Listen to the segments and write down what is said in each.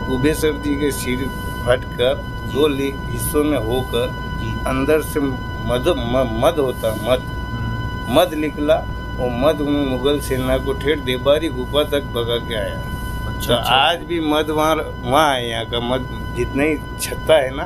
कुबेश्वर जी के सिर फटकर दो हिस्सों में होकर अंदर से मद होता मद निकला और मद मुगल सेना को ठेठ देबारी गुफा तक भगा के आया। तो आज भी मद वहाँ है। यहाँ का मद जितने ही छत्ता है ना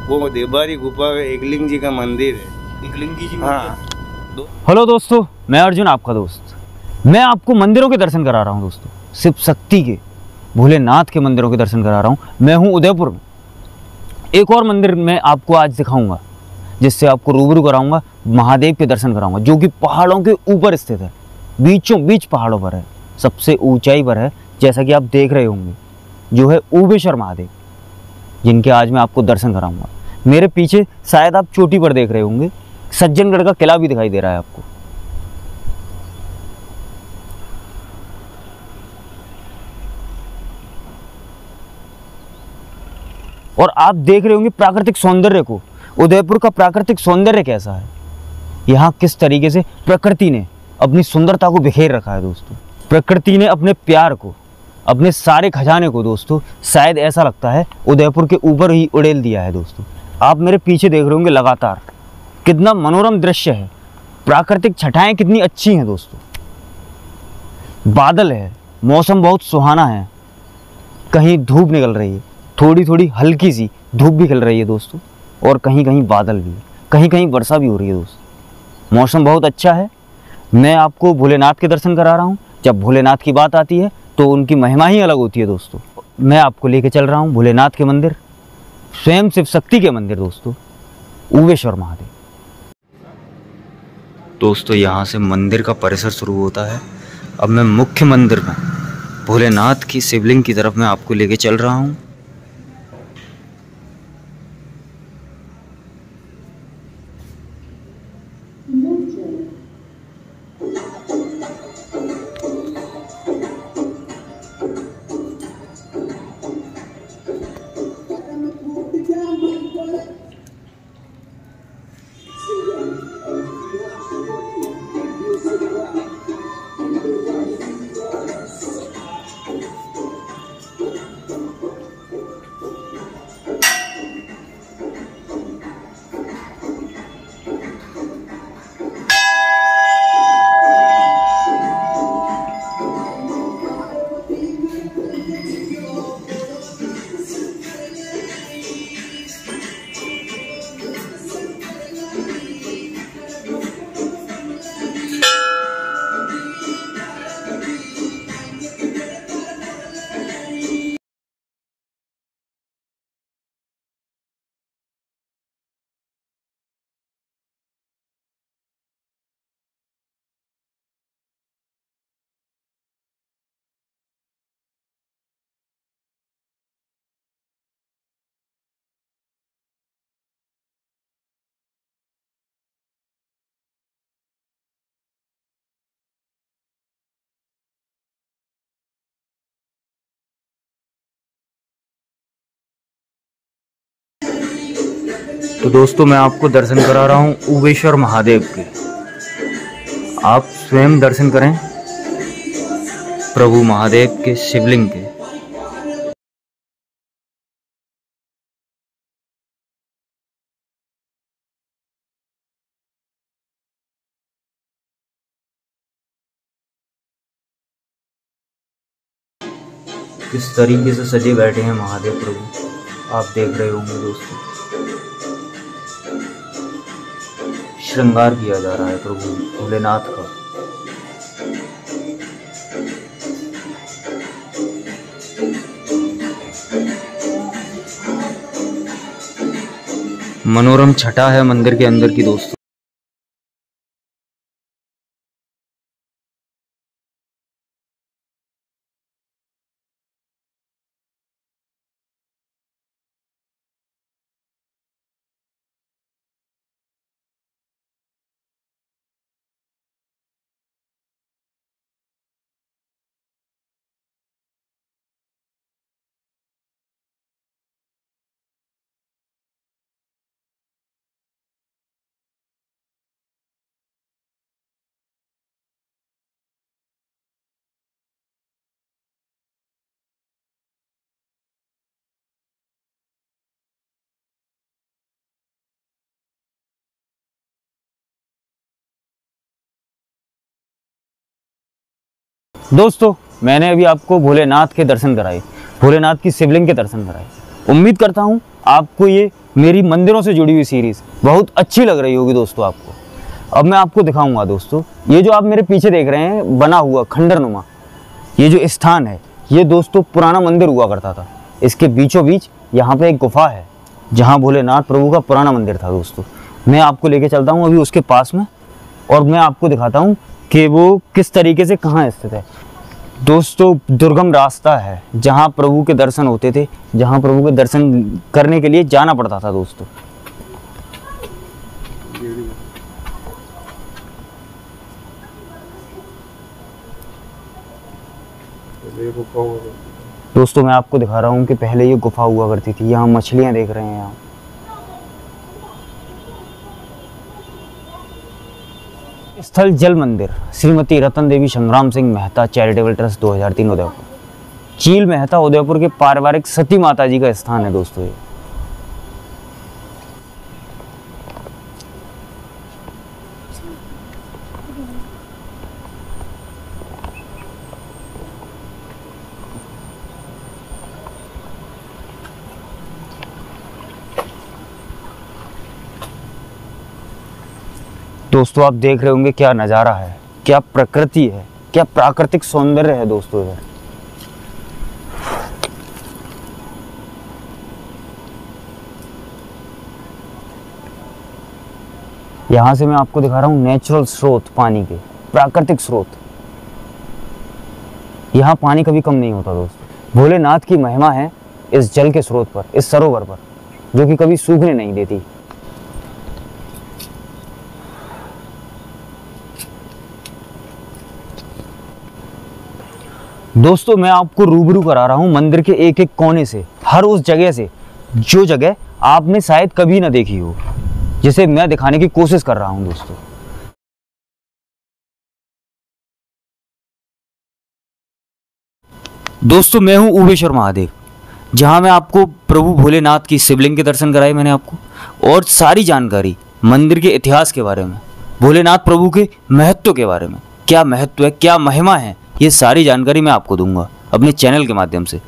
वो देबारी गुफा में एकलिंग जी का मंदिर है। एकलिंग जी हाँ। हेलो दोस्तों, मैं अर्जुन आपका दोस्त। मैं आपको मंदिरों के दर्शन करा रहा हूँ दोस्तों, शिव शक्ति के, भोलेनाथ के मंदिरों के दर्शन करा रहा हूँ। मैं हूँ उदयपुर में। एक और मंदिर मैं आपको आज दिखाऊंगा, जिससे आपको रूबरू कराऊंगा, महादेव के दर्शन कराऊंगा, जो कि पहाड़ों के ऊपर स्थित है, बीचों बीच पहाड़ों पर है, सबसे ऊंचाई पर है, जैसा कि आप देख रहे होंगे, जो है ऊबेश्वर महादेव, जिनके आज मैं आपको दर्शन कराऊंगा। मेरे पीछे शायद आप चोटी पर देख रहे होंगे, सज्जनगढ़ का किला भी दिखाई दे रहा है आपको। और आप देख रहे होंगे प्राकृतिक सौंदर्य को, उदयपुर का प्राकृतिक सौंदर्य कैसा है, यहाँ किस तरीके से प्रकृति ने अपनी सुंदरता को बिखेर रखा है दोस्तों। प्रकृति ने अपने प्यार को, अपने सारे खजाने को दोस्तों, शायद ऐसा लगता है उदयपुर के ऊपर ही उड़ेल दिया है दोस्तों। आप मेरे पीछे देख रहे होंगे लगातार, कितना मनोरम दृश्य है, प्राकृतिक छटाएं कितनी अच्छी हैं दोस्तों। बादल है, मौसम बहुत सुहाना है, कहीं धूप निकल रही है, थोड़ी थोड़ी हल्की सी धूप भी खिल रही है दोस्तों, और कहीं कहीं बादल भी, कहीं कहीं वर्षा भी हो रही है दोस्तों। मौसम बहुत अच्छा है। मैं आपको भोलेनाथ के दर्शन करा रहा हूँ। जब भोलेनाथ की बात आती है तो उनकी महिमा ही अलग होती है दोस्तों। मैं आपको लेके चल रहा हूँ भोलेनाथ के मंदिर, स्वयं शिव शक्ति के मंदिर दोस्तों, ऊबेश्वर महादेव। दोस्तों यहाँ से मंदिर का परिसर शुरू होता है। अब मैं मुख्य मंदिर में भोलेनाथ की शिवलिंग की तरफ मैं आपको लेके चल रहा हूँ। तो दोस्तों मैं आपको दर्शन करा रहा हूँ ऊबेश्वर महादेव के। आप स्वयं दर्शन करें प्रभु महादेव के शिवलिंग के। किस तरीके से सजे बैठे हैं महादेव प्रभु, आप देख रहे होंगे दोस्तों। श्रृंगार किया जा रहा है प्रभु भोलेनाथ का। मनोरम छटा है मंदिर के अंदर की दोस्तों। दोस्तों मैंने अभी आपको भोलेनाथ के दर्शन कराए, भोलेनाथ की शिवलिंग के दर्शन कराए। उम्मीद करता हूँ आपको ये मेरी मंदिरों से जुड़ी हुई सीरीज़ बहुत अच्छी लग रही होगी दोस्तों आपको। अब मैं आपको दिखाऊंगा दोस्तों, ये जो आप मेरे पीछे देख रहे हैं बना हुआ खंडरनुमा, ये जो स्थान है ये दोस्तों पुराना मंदिर हुआ करता था। इसके बीचों बीच यहाँ पे एक गुफा है जहाँ भोलेनाथ प्रभु का पुराना मंदिर था दोस्तों। मैं आपको लेके चलता हूँ अभी उसके पास में और मैं आपको दिखाता हूँ कि वो किस तरीके से कहाँ स्थित है। दोस्तों दुर्गम रास्ता है जहाँ प्रभु के दर्शन होते थे, जहाँ प्रभु के दर्शन करने के लिए जाना पड़ता था दोस्तों। दोस्तों मैं आपको दिखा रहा हूँ कि पहले ये गुफा हुआ करती थी। यहाँ मछलियाँ देख रहे हैं यहाँ। स्थल जल मंदिर श्रीमती रतन देवी संग्राम सिंह मेहता चैरिटेबल ट्रस्ट 2003 उदयपुर। चील मेहता उदयपुर के पारिवारिक सती माता जी का स्थान है दोस्तों ये। दोस्तों आप देख रहे होंगे क्या नज़ारा है, क्या प्रकृति है, क्या प्राकृतिक सौंदर्य है दोस्तों इधर। यहाँ से मैं आपको दिखा रहा हूँ नेचुरल स्रोत पानी के, प्राकृतिक स्रोत। यहाँ पानी कभी कम नहीं होता दोस्तों। भोलेनाथ की महिमा है इस जल के स्रोत पर, इस सरोवर पर, जो कि कभी सूखने नहीं देती। दोस्तों मैं आपको रूबरू करा रहा हूँ मंदिर के एक एक कोने से, हर उस जगह से जो जगह आपने शायद कभी ना देखी हो, जिसे मैं दिखाने की कोशिश कर रहा हूँ दोस्तों। दोस्तों मैं हूँ उवेश्वर महादेव, जहाँ मैं आपको प्रभु भोलेनाथ की शिवलिंग के दर्शन कराए मैंने आपको, और सारी जानकारी मंदिर के इतिहास के बारे में, भोलेनाथ प्रभु के महत्व के बारे में, क्या महत्व है, क्या महिमा है, ये सारी जानकारी मैं आपको दूंगा अपने चैनल के माध्यम से।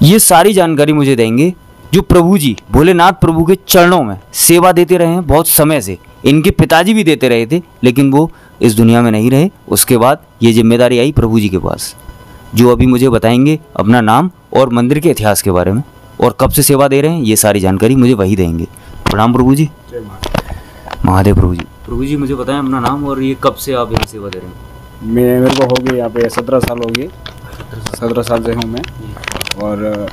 ये सारी जानकारी मुझे देंगे जो प्रभु जी भोलेनाथ प्रभु के चरणों में सेवा देते रहे हैं बहुत समय से। इनके पिताजी भी देते रहे थे लेकिन वो इस दुनिया में नहीं रहे। उसके बाद ये जिम्मेदारी आई प्रभु जी के पास, जो अभी मुझे बताएंगे अपना नाम और मंदिर के इतिहास के बारे में और कब से सेवा दे रहे हैं, ये सारी जानकारी मुझे वही देंगे। प्रणाम प्रभु जी। महादेव प्रभु जी। प्रभु जी मुझे बताएं अपना नाम और ये कब से आप यहाँ सेवा दे रहे हैं। मेरे को हो गए यहाँ पे 17 साल हो गए, 17 साल से हूँ मैं। और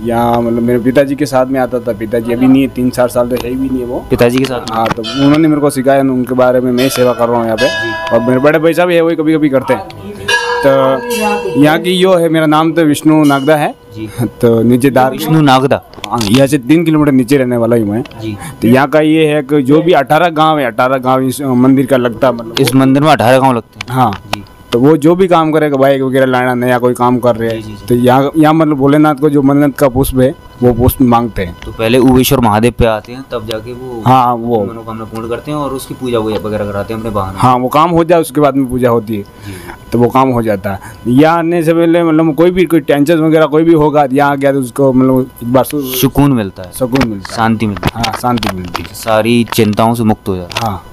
यहाँ मतलब मेरे पिताजी के साथ में आता था। पिताजी अभी नहीं है, 3-4 साल तो है भी नहीं है वो। पिताजी के साथ? हाँ, तो उन्होंने मेरे को सिखाया, उनके बारे में मैं सेवा कर रहा हूँ यहाँ पे। और मेरे बड़े भाई साहब है, वही कभी कभी करते हैं। तो यहाँ की यो है, मेरा नाम तो विष्णु नागदा है जी। तो नीचे दार विष्णु नागदा, हाँ, यहाँ से 3 किलोमीटर नीचे रहने वाला हूँ मैं जी। तो यहाँ का ये है कि जो भी 18 गांव है, 18 गांव इस मंदिर का लगता है। मतलब इस मंदिर में 18 गांव लगते हैं। हाँ जी। तो वो जो भी काम करेगा, बाइक वगैरह लाना, नया कोई काम कर रहे जी। हैं, तो यहाँ मतलब भोलेनाथ को जो मन्नत का पुष्प है वो पुष्प मांगते हैं। तो पहले उवेश्वर महादेव पे आते हैं, तब जाके वो हाँ वो मनोकामना पूर्ण करते हैं और उसकी पूजा वगैरह कराते हैं अपने वाहन। हाँ, वो काम हो जाए उसके बाद में पूजा होती है तो वो काम हो जाता है। यहाँ आने से पहले मतलब कोई टेंशन वगैरह कोई भी होगा, यहाँ आ गया तो उसको मतलब एक बार सुकून मिलता है, सुकून मिलता है, शांति मिलती है। हाँ शांति मिलती है, सारी चिंताओं से मुक्त हो जाता है। हाँ।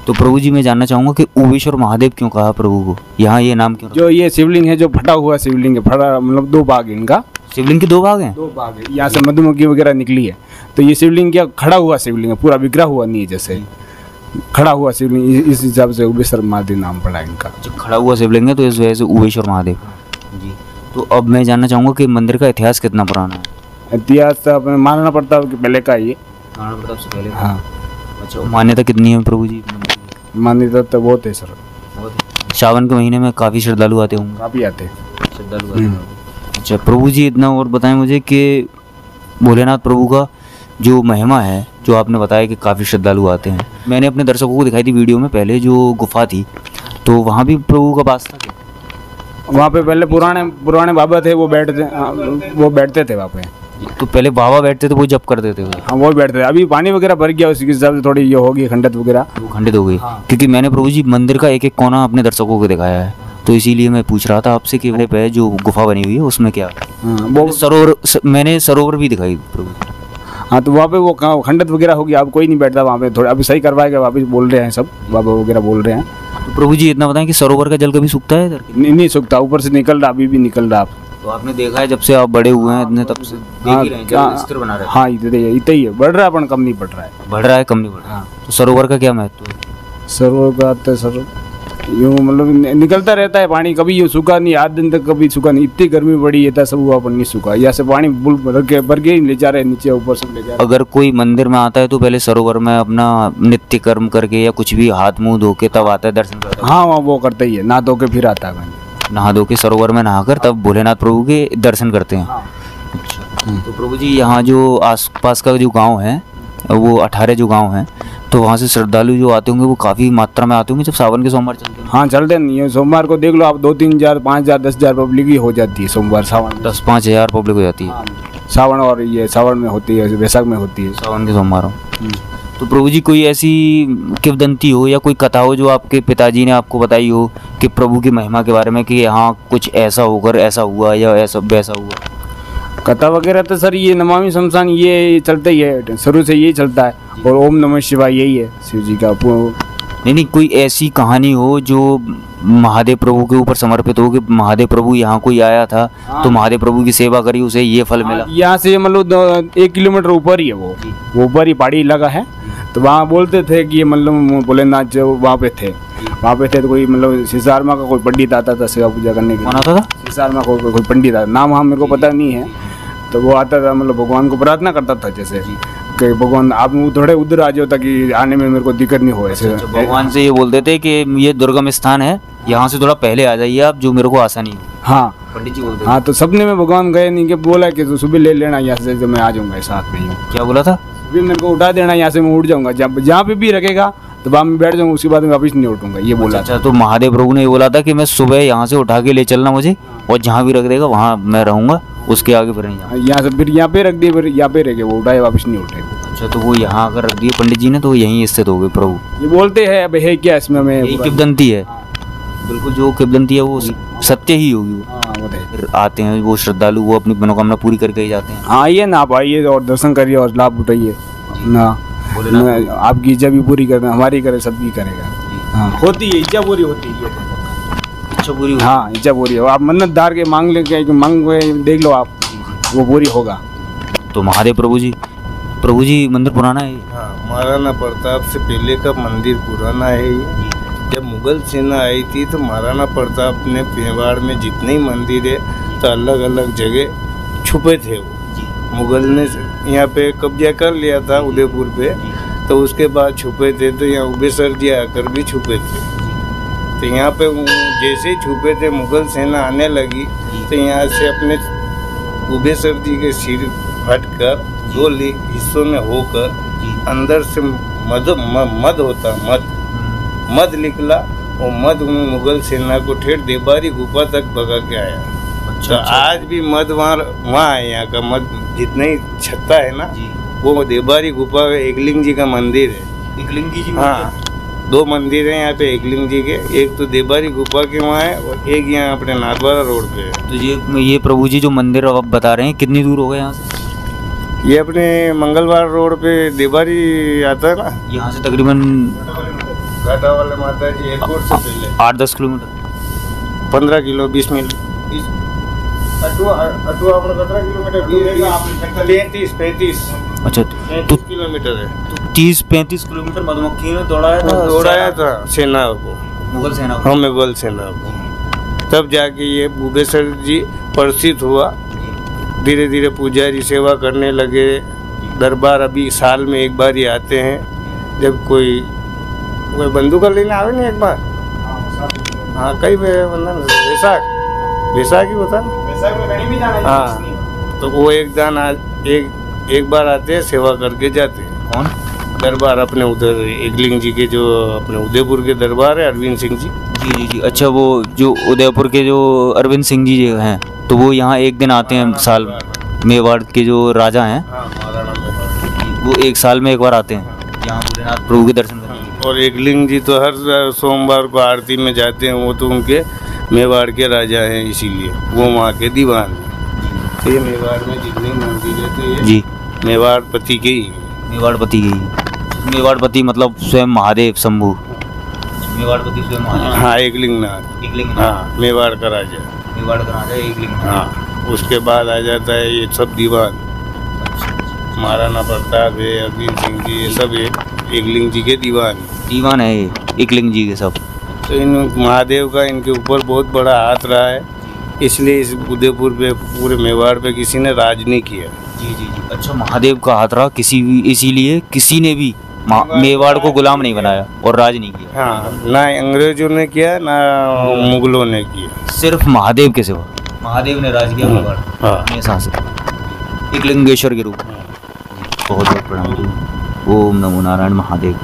तो प्रभु जी मैं जानना चाहूँगा कि उवेश्वर महादेव क्यों कहा प्रभु को, यहाँ ये नाम क्यों? जो ये शिवलिंग है, जो फटा हुआ शिवलिंग है, फटा मतलब 2 भाग है इनका। शिवलिंग के 2 भाग हैं? 2 भाग है। यहाँ से मधुमक्खी वगैरह निकली है तो ये शिवलिंग क्या खड़ा हुआ शिवलिंग है, पूरा बिखरा हुआ नहीं है, जैसे खड़ा हुआ शिवलिंग, इस हिसाब से उवेश्वर महादेव नाम पड़ा इनका। जो खड़ा हुआ शिवलिंग है तो इस वजह से उवेश्वर महादेव जी। तो अब मैं जानना चाहूँगा कि मंदिर का इतिहास कितना पुराना है? इतिहास तो अपने मानना पड़ता है कि पहले का ये, महाराणा प्रताप से पहले। हाँ। अच्छा, मान्यता कितनी है प्रभु जी? मान्यता तो बहुत है सर। सावन के महीने में काफ़ी श्रद्धालु आते होंगे? काफ़ी आते हैं श्रद्धालु आते हैं। अच्छा प्रभु जी इतना और बताएं मुझे कि भोलेनाथ प्रभु का जो महिमा है, जो आपने बताया कि काफ़ी श्रद्धालु आते हैं। मैंने अपने दर्शकों को दिखाई थी वीडियो में, पहले जो गुफा थी तो वहाँ भी प्रभु का वास था क्या? वहाँ पे पहले पुराने बाबा थे, वो बैठते थे वहाँ पे। तो पहले बाबा बैठते थे, वो जप करते थे? हाँ वो बैठते थे। अभी पानी वगैरह भर गया, उसी के हिसाब से थोड़ी ये होगी खंडित वगैरह, वो खंडित हो गई। हाँ। क्योंकि मैंने प्रभु जी मंदिर का एक एक कोना अपने दर्शकों को दिखाया है तो इसीलिए मैं पूछ रहा था आपसे कि वहाँ पे जो गुफा बनी हुई है उसमें क्या है? हाँ वो मैंने सरोवर भी दिखाई प्रभु। हाँ तो वहाँ पे वो खंडत वगैरह होगी, अब कोई नहीं बैठता वहाँ पे, थोड़ा अभी सही करवाएगा, वापस बोल रहे हैं सब बाबा वगैरह बोल रहे हैं। तो प्रभु जी इतना बताएं कि सरोवर का जल कभी सूखता है इधर? नहीं सूखता, ऊपर से निकल रहा, अभी भी निकल रहा। तो आपने देखा है जब से आप बड़े हुए हैं इतने तब से देख ही रहे हैं जल स्थिर बना रहा है। हाँ इतना ही है, बढ़ रहा है अपन कम नहीं बढ़ रहा है। बढ़ रहा है कम नहीं बढ़ रहा। हाँ तो सरोवर का क्या महत्व है? सरोवर का तो सर यूँ मतलब निकलता रहता है पानी, कभी यूँ सूखा नहीं, 8 दिन तक कभी सूखा नहीं। इतनी गर्मी पड़ी है सब हुआ पर नहीं सूखा, यहाँ से पानी बुल भर के ले जा रहे हैं नीचे ऊपर सब ले जा रहे। अगर कोई मंदिर में आता है तो पहले सरोवर में अपना नित्य कर्म करके या कुछ भी हाथ मुंह धो के तब आता है दर्शन करता है? हाँ वहाँ वो करता ही है, नहा धो के फिर आता है। नहा धो के सरोवर में नहाकर तब भोलेनाथ प्रभु के दर्शन करते हैं। अच्छा। तो प्रभु जी यहाँ जो आसपास का जो गांव है वो 18 जो गांव हैं, तो वहाँ से श्रद्धालु जो आते होंगे वो काफ़ी मात्रा में आते होंगे जब सावन के सोमवार चलते हैं? हाँ चलते नहीं है, सोमवार को देख लो आप 2-3 हज़ार 5 हज़ार 10 हज़ार पब्लिक ही हो जाती है सोमवार सावन। 10-5 हज़ार पब्लिक हो जाती है सावन, और ये सावन में होती है, वैशाख में होती है सावन के सोमवारों। तो प्रभु जी कोई ऐसी किंवदंती हो या कोई कथा हो जो आपके पिताजी ने आपको बताई हो कि प्रभु की महिमा के बारे में कि यहाँ कुछ ऐसा होकर ऐसा हुआ या ऐसा वैसा हुआ? कथा वगैरह तो सर ये नमामि शमशान ये चलता ही है, शुरू से यही चलता है, और ओम नमः शिवाय यही है शिव जी का। नहीं कोई ऐसी कहानी हो जो महादेव प्रभु के ऊपर समर्पित हो कि महादेव प्रभु यहाँ कोई आया था तो महादेव प्रभु की सेवा करी उसे ये फल मिला? यहाँ से मतलब 1 किलोमीटर ऊपर ही है वो ऊपर ही पहाड़ी इलाका है। तो वहाँ बोलते थे कि ये मतलब भोलेनाथ जो वहाँ पे थे तो कोई मतलब सिसारमा का कोई पंडित आता था सेवा पूजा करने के लिए। कौन आता था? सिसारमा को कोई पंडित आता, नाम हाँ मेरे को पता नहीं है। तो वो आता था, मतलब भगवान को प्रार्थना करता था जैसे कि भगवान आप थोड़े उधर आ जाओ ताकि आने में मेरे को दिक्कत नहीं हो। ऐसे भगवान से ये बोलते थे कि ये दुर्गम स्थान है, यहाँ से थोड़ा पहले आ जाइए आप, जो मेरे को आसानी हो। हाँ पंडित जी बोलते हाँ। तो सपने में भगवान गए नहीं कि बोला कि तो सुबह ले लेना यहाँ से, जब मैं आ जाऊँगा साथ में ही। क्या बोला था? सुबह मेरे को उठा देना, यहाँ से मैं उठ जाऊँगा, जहाँ पे भी रखेगा तो वहाँ में बैठ जाऊँगा, उसके बाद में वापस नहीं उठूँगा, ये बोला। अच्छा तो महादेव प्रभु ने ये बोला था कि मैं सुबह यहाँ से उठा के ले चलना मुझे, और जहाँ भी रख देगा वहाँ मैं रहूँगा, उसके आगे फिर नहीं जाऊँगा। यहाँ से फिर यहाँ पे रख दिए, फिर यहाँ पे रह गए, वो उठाए वापस नहीं उठे। अच्छा तो वो यहाँ अगर रख दिए पंडित जी ने तो यहीं स्थित हो गए प्रभु? ये बोलते हैं अब है क्या इसमें, मैं किंवदंती है। बिल्कुल जो किंवदंती है वो सत्य ही होगी। वो फिर आते हैं वो श्रद्धालु, वो अपनी मनोकामना पूरी करके ही जाते हैं। हाँ आइए ना, आप आइए और दर्शन करिए और लाभ उठाइए ना। आपकी इच्छा भी पूरी करना, हमारी करे सबकी करेगा। हाँ होती है, इच्छा पूरी होती है। इच्छा पूरी? हाँ इच्छा पूरी हो, आप मन्नत धार के मांग लेके मांग देख लो आप, वो पूरी होगा। तो महादेव प्रभु जी मंदिर पुराना है? हाँ महाराणा प्रताप से पहले का मंदिर पुराना है ये। जब मुगल सेना आई थी तो महाराणा प्रताप ने मेवाड़ में जितने ही मंदिर है तो अलग अलग जगह छुपे थे। वो मुगल ने यहाँ पे कब्जा कर लिया था उदयपुर पे, तो उसके बाद छुपे थे। तो यहाँ उबेसर जी आकर भी छुपे थे। तो यहाँ पे जैसे ही छुपे थे मुगल सेना आने लगी तो यहाँ से अपने उबेसर जी के सिर फटकर 2 हिस्सों में होकर अंदर से मद होता मद निकला, और मद मुगल सेना को ठेठ देबारी गुफा तक भगा के आया। तो आज भी मद वहाँ है। यहाँ का मद जितने ही छत्ता है ना वो देबारी गुफा एकलिंग जी का मंदिर है। एकलिंग जी? हाँ 2 मंदिर हैं यहाँ पे एकलिंग जी के, एक तो देबारी गुफा के वहाँ है और एक यहाँ अपने नाथद्वारा रोड पे है। तो ये प्रभु जी जो मंदिर आप बता रहे हैं कितनी दूर हो गए यहाँ से? ये अपने मंगलवार रोड पे देबारी आता है ना, यहाँ से तकरीबन घाटा वाले माता जी एयरपोर्ट से पहले 8-10 किलोमीटर, 15 किलो 20 मिनट। अटुआ 15 किलोमीटर, 35 अच्छा 35 किलोमीटर है। तो 30-35 किलोमीटर मधुमक्खी ने दौड़ाया था सेना को, मुगल सेना हाँ मुगल सेना को। तब जाके ये उबेसर जी प्रसिद्ध हुआ। धीरे धीरे पुजारी सेवा करने लगे। दरबार अभी साल में एक बार ही आते हैं, जब कोई बंदूक लेने आवे नहीं एक बार। हाँ कई वैसाख ही होता ना। हाँ तो वो एक बार आते हैं, सेवा करके जाते हैं। कौन? दरबार अपने उधर एकलिंग जी के जो अपने उदयपुर के दरबार है, अरविंद सिंह जी। जी। अच्छा वो जो उदयपुर के जो अरविंद सिंह जी हैं तो वो यहाँ एक दिन आते हैं साल में। मेवाड़ के जो राजा हैं वो 1 साल में एक बार आते हैं यहाँ भोलेनाथ प्रभु के दर्शन करने। और एकलिंग जी तो हर सोमवार को आरती में जाते हैं। वो तो उनके मेवाड़ के राजा हैं, इसीलिए वो वहाँ के दीवान हैं। तो ये मेवाड़ में जितने मंदिर है तो ये जी मेवाड़पति के ही हैं। मेवाड़पति मेवाड़पति मतलब स्वयं महादेव शंभू, मेवाड़पति स्वयं महादेव। हाँ, एकलिंगनाथ। एकलिंग, हाँ, मेवाड़ का राजा। मेवाड़ का राजा एकलिंग। हाँ, उसके बाद आ जाता है ये सब दीवान, महाराणा प्रताप है, अरविंद सिंह जी, ये सब एकलिंग जी के दीवान हैं। दीवान है ये एकलिंग जी के सब। तो इन महादेव का इनके ऊपर बहुत बड़ा हाथ रहा है, इसलिए इस उदयपुर पे, पूरे मेवाड़ पे किसी ने राज नहीं किया। जी जी जी। अच्छा, महादेव का हाथ रहा किसी भी, इसीलिए किसी ने भी मेवाड़ को गुलाम नहीं बनाया और राज नहीं किया। हाँ, ना अंग्रेजों ने किया ना मुगलों ने किया, सिर्फ महादेव के सिवा महादेव ने राज किया मेवाड़ हाँ। हमेशा से, एक लिंगेश्वर के रूप में। बहुत बहुत प्रणाम। ओम नमो नारायण महादेव।